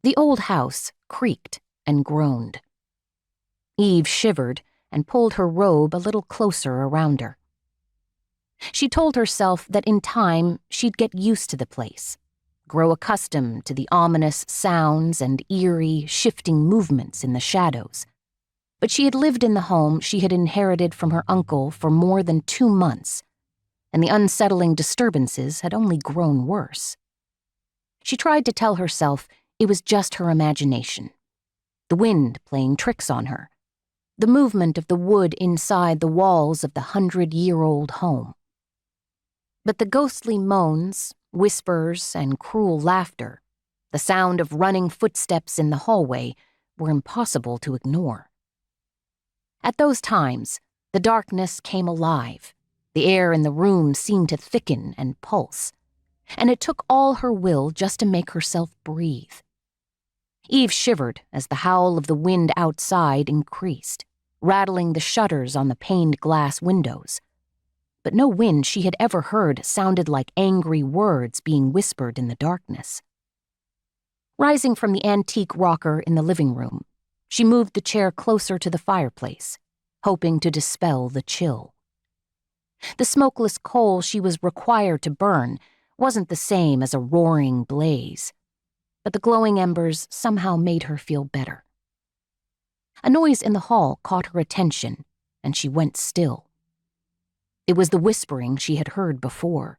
The old house creaked and groaned. Eve shivered and pulled her robe a little closer around her. She told herself that in time she'd get used to the place, grow accustomed to the ominous sounds and eerie, shifting movements in the shadows. But she had lived in the home she had inherited from her uncle for more than 2 months, and the unsettling disturbances had only grown worse. She tried to tell herself it was just her imagination, the wind playing tricks on her, the movement of the wood inside the walls of the 100-year-old home. But the ghostly moans, whispers, and cruel laughter, the sound of running footsteps in the hallway, were impossible to ignore. At those times, the darkness came alive, the air in the room seemed to thicken and pulse, and it took all her will just to make herself breathe. Eve shivered as the howl of the wind outside increased, rattling the shutters on the paned glass windows. But no wind she had ever heard sounded like angry words being whispered in the darkness. Rising from the antique rocker in the living room, she moved the chair closer to the fireplace, hoping to dispel the chill. The smokeless coal she was required to burn wasn't the same as a roaring blaze, but the glowing embers somehow made her feel better. A noise in the hall caught her attention, and she went still. It was the whispering she had heard before,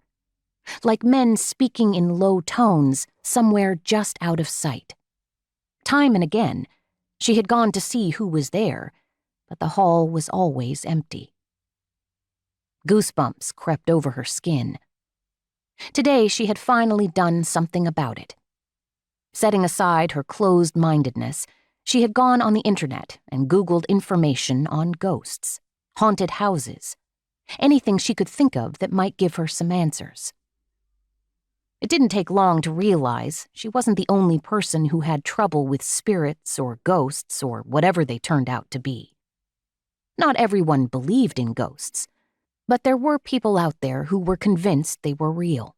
like men speaking in low tones somewhere just out of sight. Time and again, she had gone to see who was there, but the hall was always empty. Goosebumps crept over her skin. Today she had finally done something about it. Setting aside her closed-mindedness, she had gone on the internet and Googled information on ghosts, haunted houses, anything she could think of that might give her some answers. It didn't take long to realize she wasn't the only person who had trouble with spirits or ghosts or whatever they turned out to be. Not everyone believed in ghosts, but there were people out there who were convinced they were real.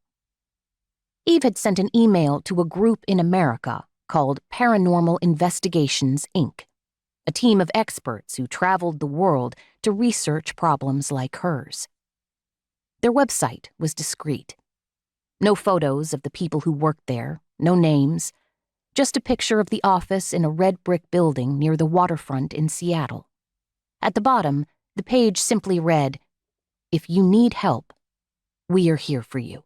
Eve had sent an email to a group in America called Paranormal Investigations, Inc., a team of experts who traveled the world to research problems like hers. Their website was discreet. No photos of the people who worked there, no names, just a picture of the office in a red brick building near the waterfront in Seattle. At the bottom, the page simply read, "If you need help, we are here for you."